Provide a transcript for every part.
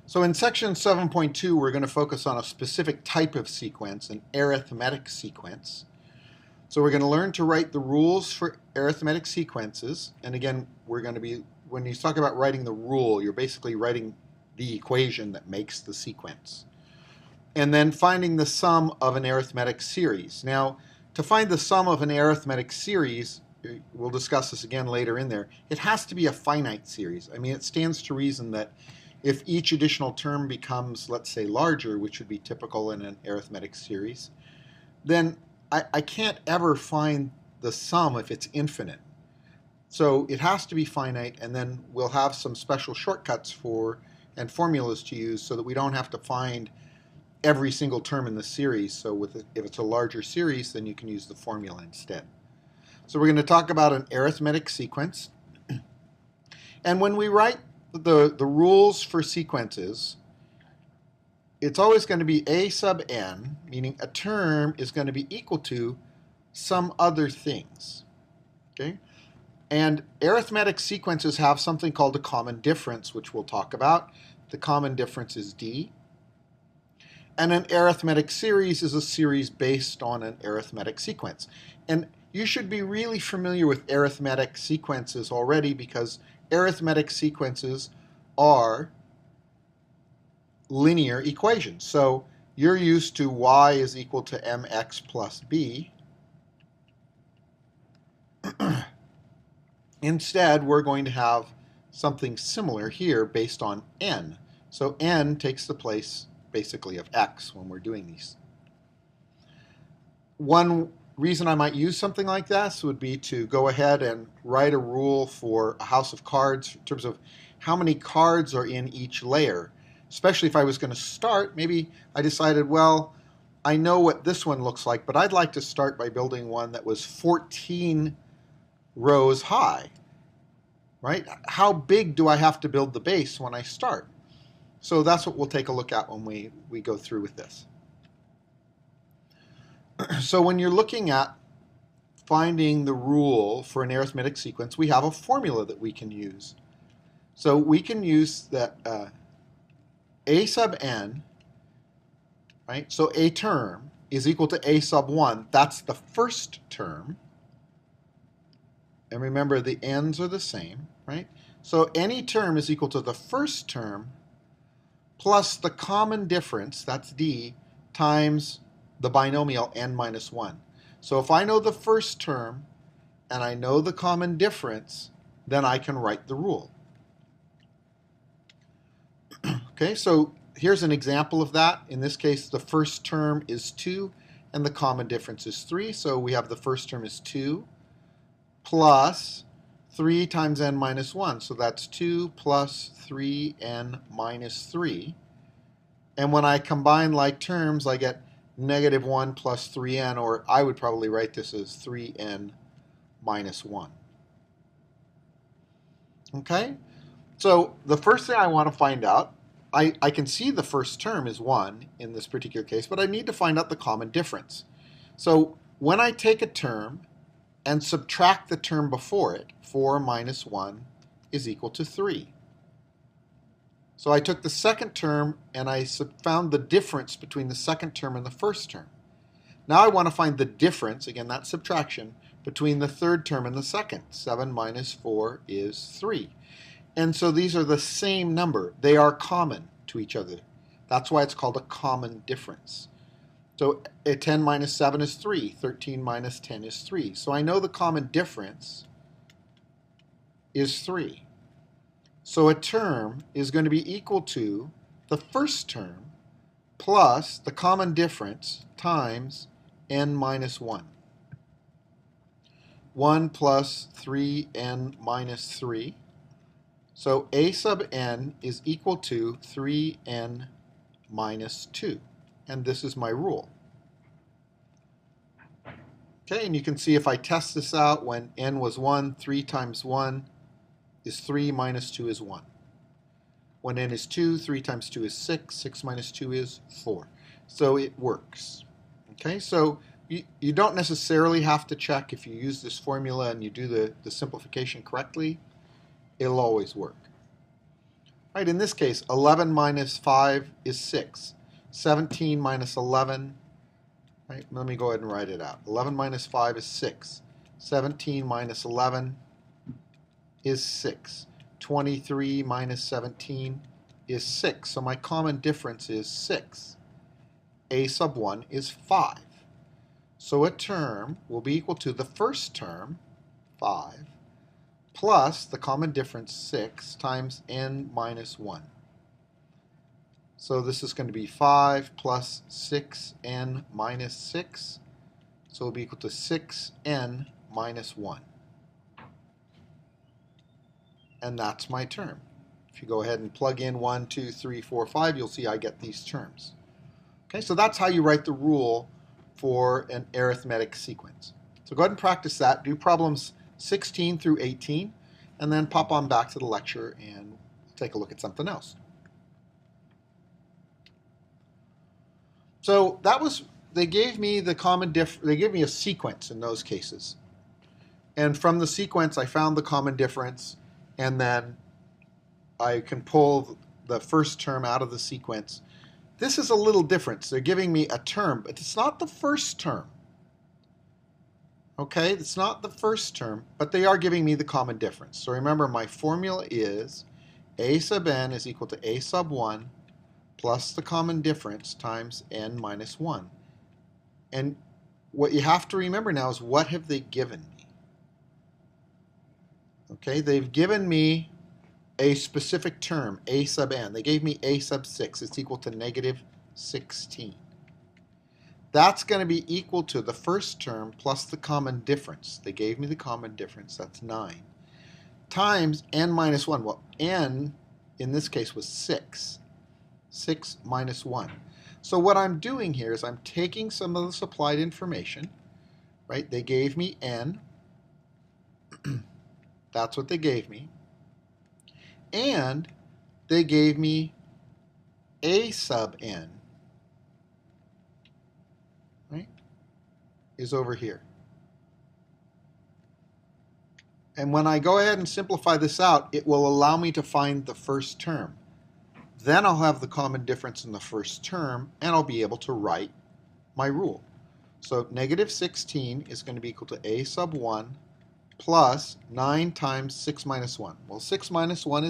So in section 7.2, we're going to focus on a specific type of sequence, an arithmetic sequence. So we're going to learn to write the rules for arithmetic sequences. And again, we're going to be, when you talk about writing the rule, you're basically writing the equation that makes the sequence. And then finding the sum of an arithmetic series. Now, to find the sum of an arithmetic series, we'll discuss this again later in there, it has to be a finite series. I mean, it stands to reason that if each additional term becomes, let's say, larger, which would be typical in an arithmetic series, then I can't ever find the sum if it's infinite. So it has to be finite, and then we'll have some special shortcuts for and formulas to use so that we don't have to find every single term in the series. So if it's a larger series, then you can use the formula instead. So we're going to talk about an arithmetic sequence. And when we write the rules for sequences, it's always going to be a sub n, meaning a term is going to be equal to some other things. Okay? And arithmetic sequences have something called a common difference, which we'll talk about. The common difference is d. And an arithmetic series is a series based on an arithmetic sequence. And you should be really familiar with arithmetic sequences already, because arithmetic sequences are linear equations. So you're used to y is equal to mx plus b. Instead, we're going to have something similar here based on n. So n takes the place basically of x when we're doing these. One reason I might use something like this would be to go ahead and write a rule for a house of cards in terms of how many cards are in each layer. Especially if I was going to start, maybe I decided, well, I know what this one looks like, but I'd like to start by building one that was 14 rows high, right? How big do I have to build the base when I start? So that's what we'll take a look at when we go through with this. So when you're looking at finding the rule for an arithmetic sequence, we have a formula that we can use. So we can use that a sub n, right? So a term is equal to a sub 1. That's the first term. And remember, the n's are the same, right? So any term is equal to the first term plus the common difference, that's d, times the binomial n minus 1. So if I know the first term and I know the common difference, then I can write the rule. Okay, so here's an example of that. In this case, the first term is 2 and the common difference is 3. So we have the first term is 2 plus 3 times n minus 1. So that's 2 plus 3n minus 3. And when I combine like terms, I get negative 1 plus 3n, or I would probably write this as 3n minus 1. Okay? So the first thing I want to find out, I can see the first term is 1 in this particular case, but I need to find out the common difference. So when I take a term and subtract the term before it, 4 minus 1 is equal to 3. So I took the second term and I found the difference between the second term and the first term. Now I want to find the difference, again that's subtraction, between the third term and the second. 7 minus 4 is 3. And so these are the same number. They are common to each other. That's why it's called a common difference. So 10 minus 7 is 3. 13 minus 10 is 3. So I know the common difference is 3. So a term is going to be equal to the first term plus the common difference times n minus 1. 1 plus 3n minus 3. So a sub n is equal to 3n minus 2. And this is my rule. Okay, and you can see if I test this out, when n was 1, 3 times 1 is 3 minus 2 is 1. When n is 2, 3 times 2 is 6, 6 minus 2 is 4. So it works. Okay, so you don't necessarily have to check if you use this formula and you do the simplification correctly. It'll always work. Right, in this case, 11 minus 5 is 6. 17 minus 11, right, let me go ahead and write it out. 11 minus 5 is 6. 17 minus 11 is 6. 23 minus 17 is 6. So my common difference is 6. A sub 1 is 5. So a term will be equal to the first term, 5, plus the common difference, 6, times n minus 1. So this is going to be 5 plus 6n minus 6. So it will be equal to 6n minus 1. And that's my term. If you go ahead and plug in 1, 2, 3, 4, 5, you'll see I get these terms. Okay, so that's how you write the rule for an arithmetic sequence. So go ahead and practice that. Do problems 16 through 18, and then pop on back to the lecture and take a look at something else. So that was, they gave me the common they gave me a sequence in those cases. And from the sequence, I found the common difference, and then I can pull the first term out of the sequence. This is a little different. They're giving me a term, but it's not the first term. Okay, it's not the first term, but they are giving me the common difference. So remember, my formula is a sub n is equal to a sub 1 plus the common difference times n minus 1. And what you have to remember now is, what have they given me? Okay, they've given me a specific term, a sub n. They gave me a sub 6. It's equal to negative 16. That's going to be equal to the first term plus the common difference. They gave me the common difference, that's 9, times n minus 1. Well, n in this case was 6. 6 minus 1. So what I'm doing here is I'm taking some of the supplied information, right? They gave me n. That's what they gave me. And they gave me a sub n, right, is over here. And when I go ahead and simplify this out, it will allow me to find the first term. Then I'll have the common difference in the first term, and I'll be able to write my rule. So negative 16 is going to be equal to a sub 1 plus 9 times 6 minus 1. Well, 6 minus 1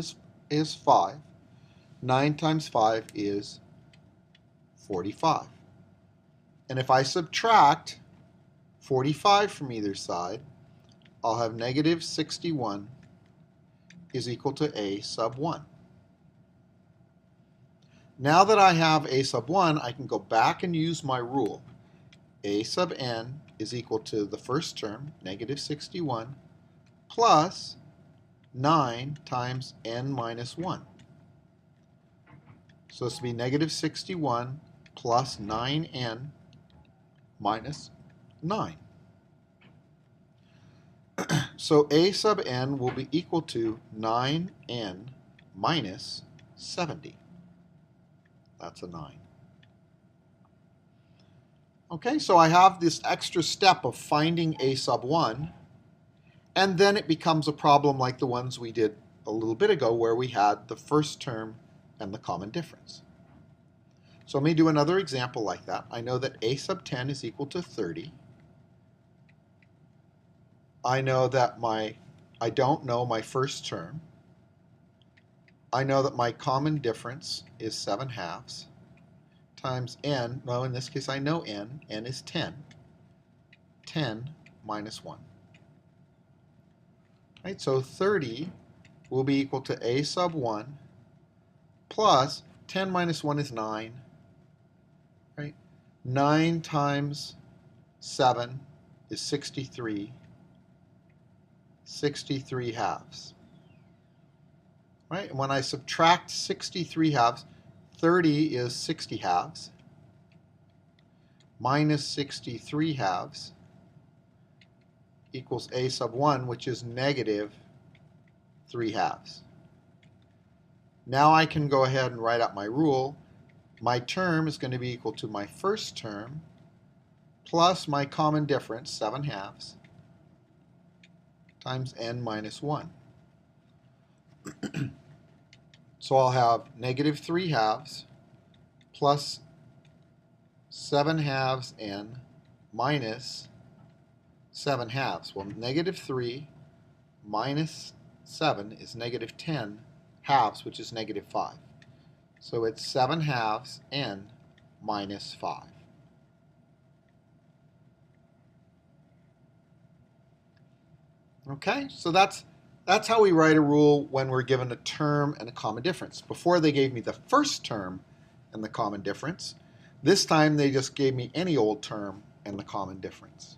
is 5. 9 times 5 is 45. And if I subtract 45 from either side, I'll have negative 61 is equal to a sub 1. Now that I have a sub 1, I can go back and use my rule. A sub n is equal to the first term, negative 61, plus 9 times n minus 1. So this will be negative 61 plus 9n minus 9. So a sub n will be equal to 9n minus 70. That's a 9. Okay, so I have this extra step of finding a sub 1, and then it becomes a problem like the ones we did a little bit ago, where we had the first term and the common difference. So let me do another example like that. I know that a sub 10 is equal to 30. I know that I don't know my first term. I know that my common difference is 7 halves times n. Well, in this case I know n. N is 10. 10 minus 1. Right, so 30 will be equal to a sub 1 plus 10 minus 1 is 9. Right? 9 times 7 is 63. 63 halves. Right? And when I subtract 63 halves, 30 is 60 halves, minus 63 halves equals a sub 1, which is negative 3 halves. Now I can go ahead and write out my rule. My term is going to be equal to my first term plus my common difference, 7 halves, times n minus 1. So I'll have negative 3 halves plus 7 halves n minus 7 halves. Well, negative 3 minus 7 is negative 10 halves, which is negative 5. So it's 7 halves n minus 5. Okay, so that's how we write a rule when we're given a term and a common difference. Before they gave me the first term and the common difference. This time they just gave me any old term and the common difference.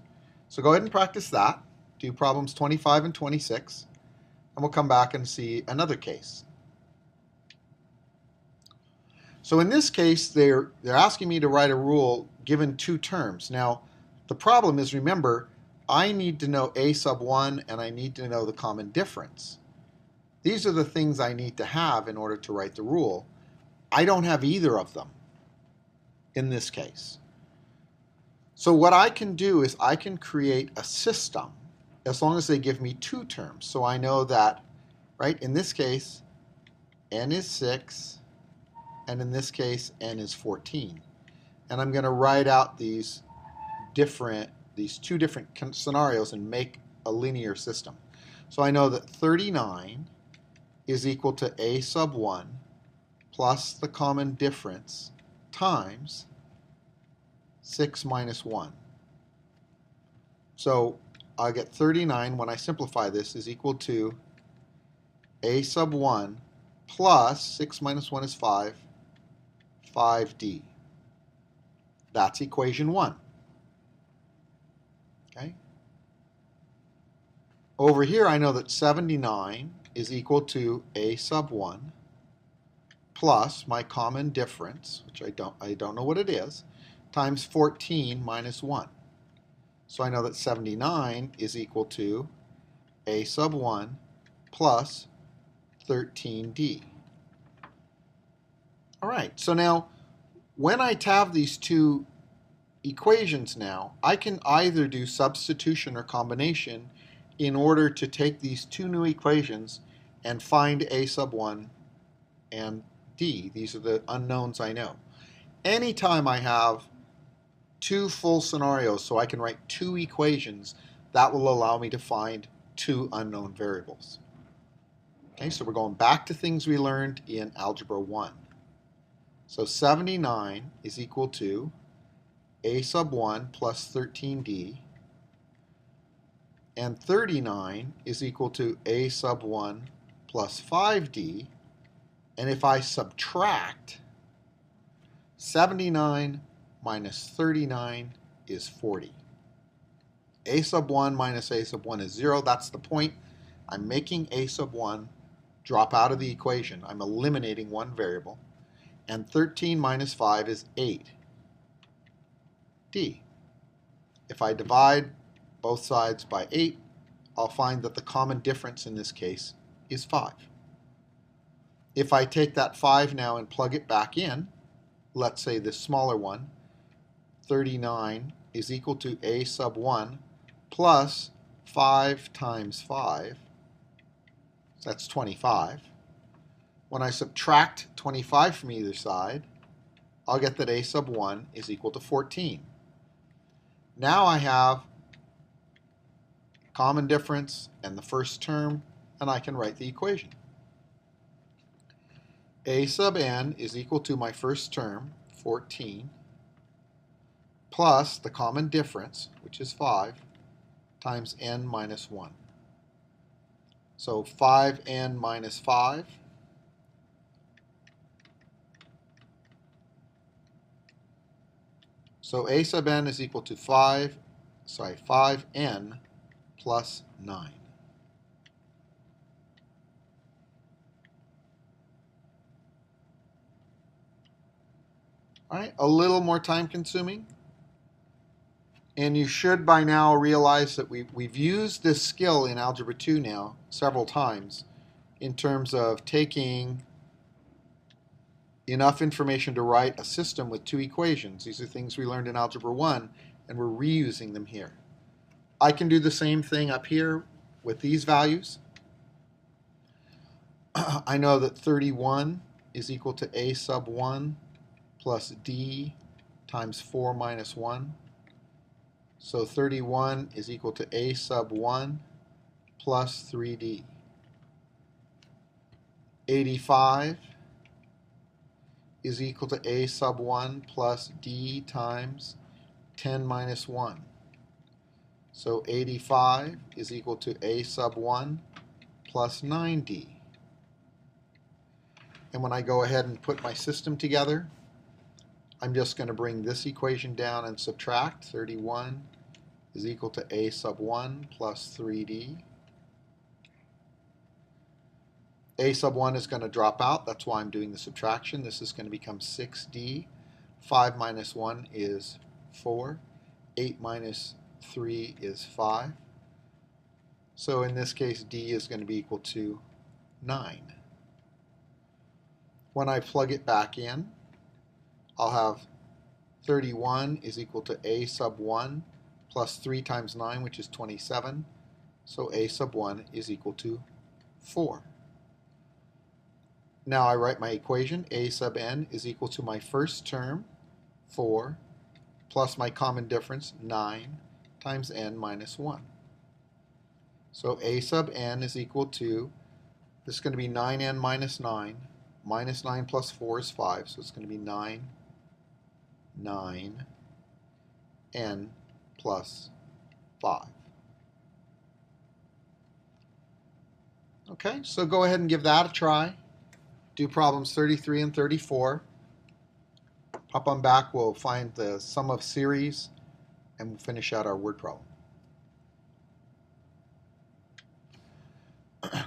So go ahead and practice that. Do problems 25 and 26, and we'll come back and see another case. So in this case, they're asking me to write a rule given two terms. Now, the problem is, remember, I need to know a sub 1 and I need to know the common difference. These are the things I need to have in order to write the rule. I don't have either of them in this case. So what I can do is I can create a system as long as they give me two terms. So I know that, right, in this case, n is 6, and in this case, n is 14. And I'm going to write out these two different scenarios and make a linear system. So I know that 39 is equal to a sub 1 plus the common difference times 6 minus 1. So I'll get 39, when I simplify this, is equal to a sub 1 plus 6 minus 1 is 5, 5d. That's equation 1. Okay. Over here I know that 79 is equal to a sub 1 plus my common difference, which I don't know what it is, times 14 minus 1. So I know that 79 is equal to a sub 1 plus 13d. All right, so now when I have these two equations now, I can either do substitution or combination in order to take these two new equations and find a sub 1 and d. These are the unknowns I know. Anytime I have two full scenarios, so I can write two equations, that will allow me to find two unknown variables. Okay, so we're going back to things we learned in Algebra 1. So 79 is equal to a sub 1 plus 13d, and 39 is equal to a sub 1 plus 5d, and if I subtract, 79 minus 39 is 40. A sub 1 minus a sub 1 is 0. That's the point. I'm making a sub 1 drop out of the equation. I'm eliminating one variable. And 13 minus 5 is 8. D. If I divide both sides by 8, I'll find that the common difference in this case is 5. If I take that 5 now and plug it back in, let's say this smaller one, 39 is equal to a sub 1 plus 5 times 5, so that's 25. When I subtract 25 from either side, I'll get that a sub 1 is equal to 14. Now I have common difference and the first term, and I can write the equation. A sub n is equal to my first term, 14, plus the common difference, which is 5, times n minus 1. So 5n minus 5. So a sub n is equal to 5n plus 9. All right, a little more time consuming. And you should by now realize that we've used this skill in Algebra 2 now several times in terms of taking enough information to write a system with two equations. These are things we learned in Algebra 1, and we're reusing them here. I can do the same thing up here with these values. I know that 31 is equal to a sub 1 plus d times 4 minus 1. So 31 is equal to a sub 1 plus 3d. 85 is equal to a sub 1 plus d times 10 minus 1. So 85 is equal to a sub 1 plus 9d. And when I go ahead and put my system together, I'm just going to bring this equation down and subtract. 31 is equal to a sub 1 plus 3d. A sub 1 is going to drop out. That's why I'm doing the subtraction. This is going to become 6d. 5 minus 1 is 4. 8 minus 3 is 5. So in this case, d is going to be equal to 9. When I plug it back in, I'll have 31 is equal to a sub 1 plus 3 times 9, which is 27. So a sub 1 is equal to 4. Now I write my equation. A sub n is equal to my first term, 4, plus my common difference, 9, times n minus 1. So a sub n is equal to, this is going to be 9n minus 9. Minus 9 plus 4 is 5, so it's going to be 9, 9, n plus 5. Okay, so go ahead and give that a try. Do problems 33 and 34. Hop on back, we'll find the sum of series, and we'll finish out our word problem.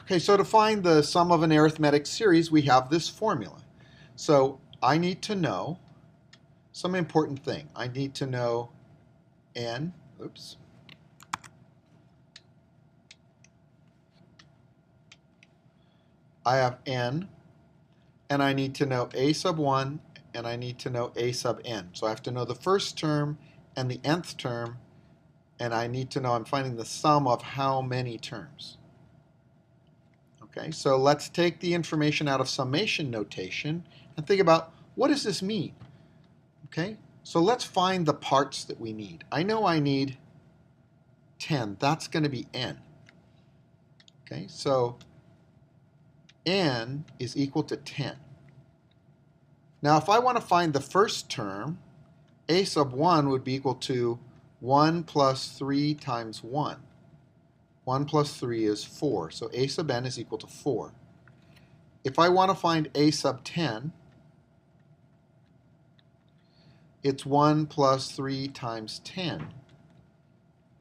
Okay, so to find the sum of an arithmetic series, we have this formula. So I need to know some important thing. I need to know n, I have n, and I need to know a sub 1, and I need to know a sub n. So I have to know the first term and the nth term, and I need to know I'm finding the sum of how many terms. Okay, so let's take the information out of summation notation and think about, what does this mean? Okay, so let's find the parts that we need. I know I need 10. That's going to be n. Okay, so n is equal to 10. Now if I want to find the first term, a sub 1 would be equal to 1 plus 3 times 1. 1 plus 3 is 4, so a sub n is equal to 4. If I want to find a sub 10, it's 1 plus 3 times 10.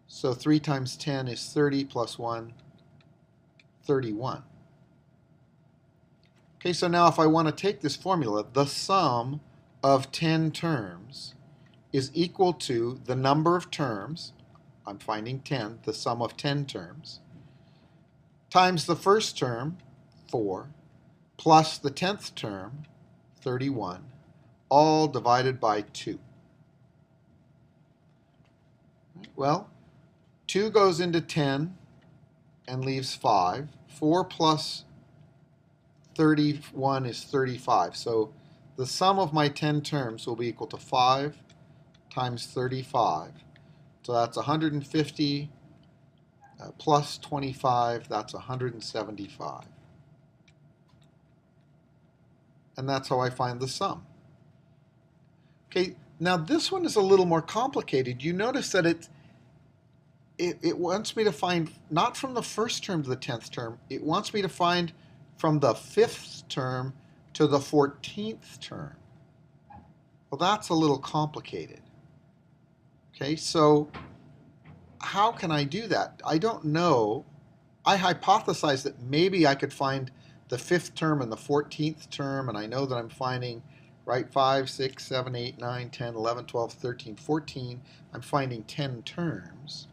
So 3 times 10 is 30 plus 1, 31. Okay, so now if I want to take this formula, the sum of 10 terms is equal to the number of terms, I'm finding 10, the sum of 10 terms, times the first term, 4, plus the 10th term, 31, all divided by 2. Well, 2 goes into 10 and leaves 5. 4 plus 31 is 35. So the sum of my 10 terms will be equal to 5 times 35. So that's 150 plus 25, that's 175. And that's how I find the sum. Okay, now this one is a little more complicated. You notice that it wants me to find, not from the first term to the 10th term, it wants me to find from the 5th term to the 14th term. Well, that's a little complicated. Okay, so how can I do that? I don't know. I hypothesized that maybe I could find the 5th term and the 14th term, and I know that I'm finding, right, 5, 6, 7, 8, 9, 10, 11, 12, 13, 14. I'm finding 10 terms.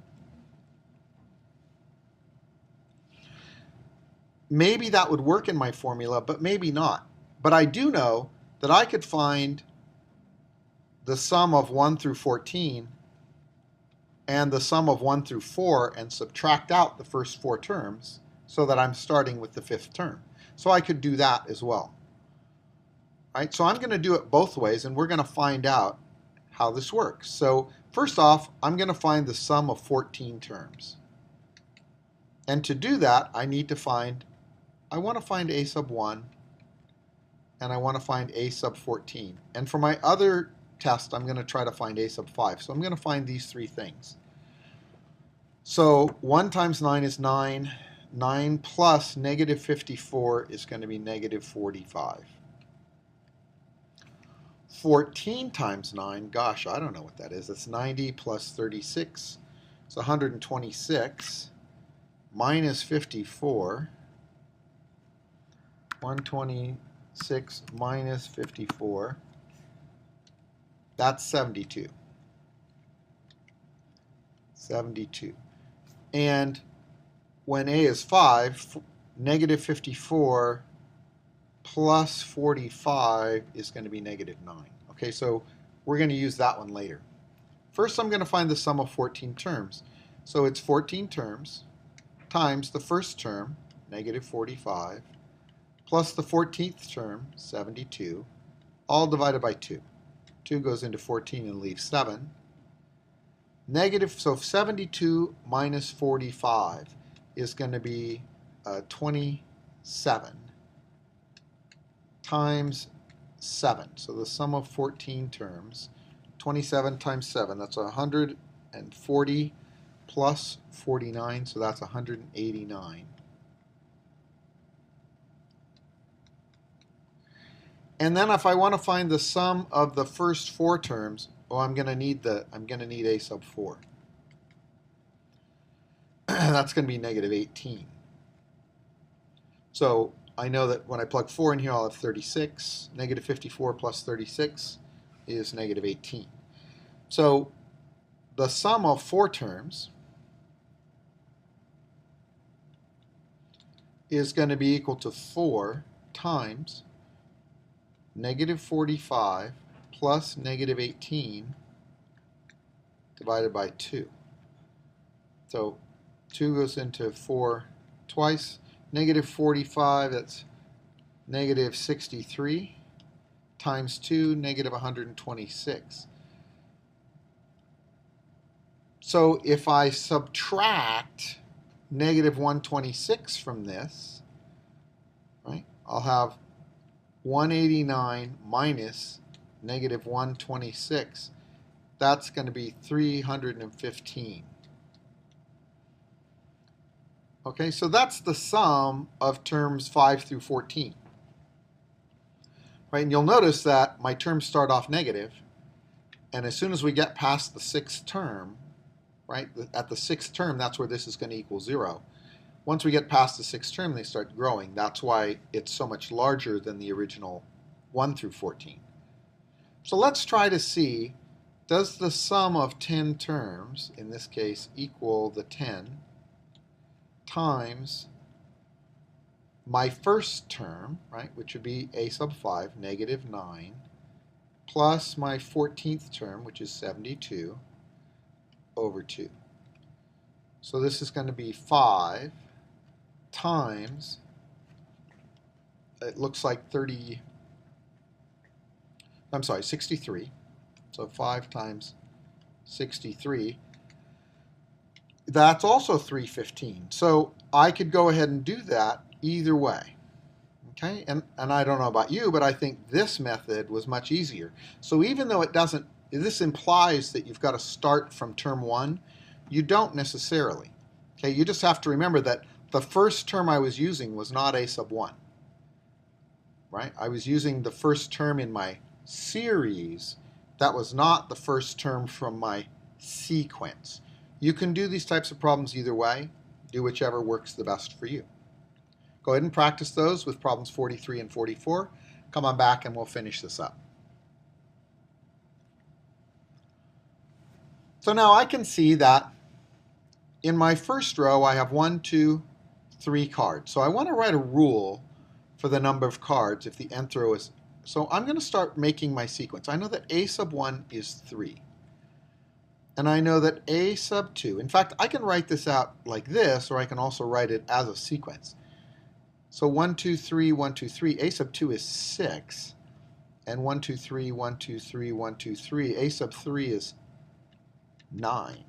Maybe that would work in my formula, but maybe not. But I do know that I could find the sum of 1 through 14 and the sum of 1 through 4 and subtract out the first 4 terms so that I'm starting with the 5th term. So I could do that as well. Right? So I'm going to do it both ways, and we're going to find out how this works. So first off, I'm going to find the sum of 14 terms. And to do that, I want to find a sub 1, and I want to find a sub 14. And for my other test, I'm going to try to find a sub 5. So I'm going to find these three things. So 1 times 9 is 9. 9 plus negative 54 is going to be negative 45. 14 times 9, gosh, I don't know what that is. It's 90 plus 36. It's 126 minus 54. 126 minus 54. That's 72. 72. And when a is 5, negative 54 plus 45 is going to be negative 9. Okay, so we're going to use that one later. First, I'm going to find the sum of 14 terms. So it's 14 terms times the first term, negative 45, plus the 14th term, 72, all divided by 2. 2 goes into 14 and leaves 7. So 72 minus 45 is going to be 27 times 7. So the sum of 14 terms, 27 times 7, that's 140 plus 49, so that's 189. And then if I want to find the sum of the first 4 terms, I'm going to need a sub 4. That's going to be negative 18. So I know that when I plug 4 in here, I'll have 36. Negative 54 plus 36 is negative 18. So the sum of 4 terms is going to be equal to 4 times negative 45 plus negative 18 divided by 2. So 2 goes into 4 twice. Negative 45, that's negative 63, times 2, negative 126. So if I subtract negative 126 from this, right, I'll have 189 minus negative 126. That's going to be 315. Okay, so that's the sum of terms 5 through 14. Right, and you'll notice that my terms start off negative, and as soon as we get past the 6th term, right, at the 6th term, that's where this is going to equal 0. Once we get past the 6th term, they start growing. That's why it's so much larger than the original 1 through 14. So let's try to see, does the sum of 10 terms, in this case, equal the 10 times my first term, right, which would be a sub 5, negative 9, plus my 14th term, which is 72, over 2. So this is going to be 5 times, it looks like 63. So 5 times 63. That's also 315. So I could go ahead and do that either way. Okay, and I don't know about you, but I think this method was much easier. So even though it doesn't, this implies that you've got to start from term 1, you don't necessarily. Okay, you just have to remember that the first term I was using was not a sub 1. Right? I was using the first term in my series. That was not the first term from my sequence. You can do these types of problems either way. Do whichever works the best for you. Go ahead and practice those with problems 43 and 44. Come on back and we'll finish this up. So now I can see that in my first row I have 1, 2, 3 cards. So I want to write a rule for the number of cards if the nth row is. So I'm going to start making my sequence. I know that a sub 1 is 3. And I know that a sub 2, in fact, I can write this out like this, or I can also write it as a sequence. So 1, 2, 3, 1, 2, 3. A sub 2 is 6. And 1, 2, 3, 1, 2, 3, 1, 2, 3. A sub 3 is 9.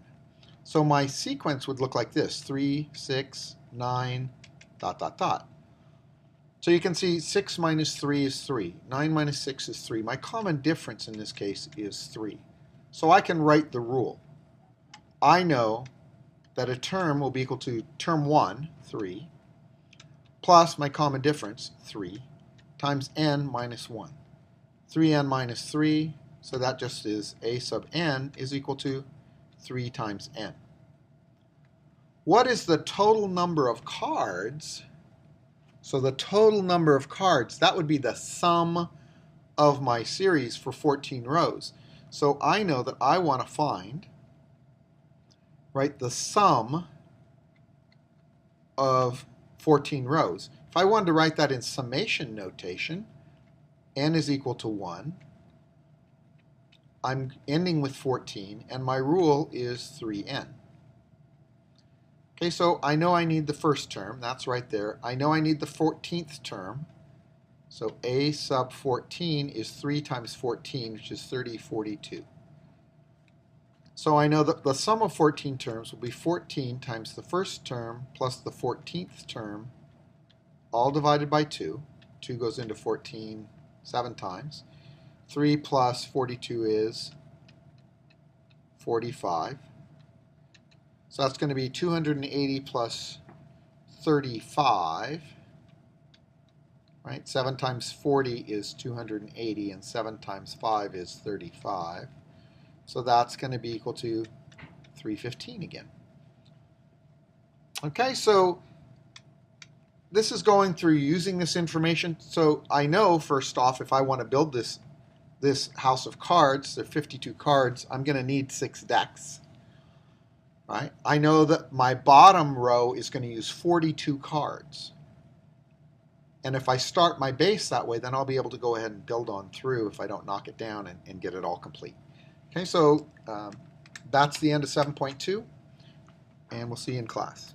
So my sequence would look like this. 3, 6, 9, dot, dot, dot. So you can see 6 minus 3 is 3. 9 minus 6 is 3. My common difference in this case is 3. So I can write the rule. I know that a term will be equal to term 1, 3, plus my common difference, 3, times n minus 1. 3n minus 3, so that just is a sub n is equal to 3 times n. What is the total number of cards? So the total number of cards, that would be the sum of my series for 14 rows. So I know that I want to find, right, the sum of 14 rows. If I wanted to write that in summation notation, n is equal to 1. I'm ending with 14, and my rule is 3n. Okay, so I know I need the first term. That's right there. I know I need the 14th term. So a sub 14 is 3 times 14, which is 30, 42. So I know that the sum of 14 terms will be 14 times the first term plus the 14th term, all divided by 2. 2 goes into 14 7 times. 3 plus 42 is 45. So that's going to be 280 plus 35. Right? 7 times 40 is 280, and 7 times 5 is 35. So that's going to be equal to 315 again. Okay, so this is going through using this information. So I know, first off, if I want to build this house of cards, there are 52 cards, I'm going to need 6 decks. Right? I know that my bottom row is going to use 42 cards. And if I start my base that way, then I'll be able to go ahead and build on through if I don't knock it down and get it all complete. Okay, so that's the end of 7.2, and we'll see you in class.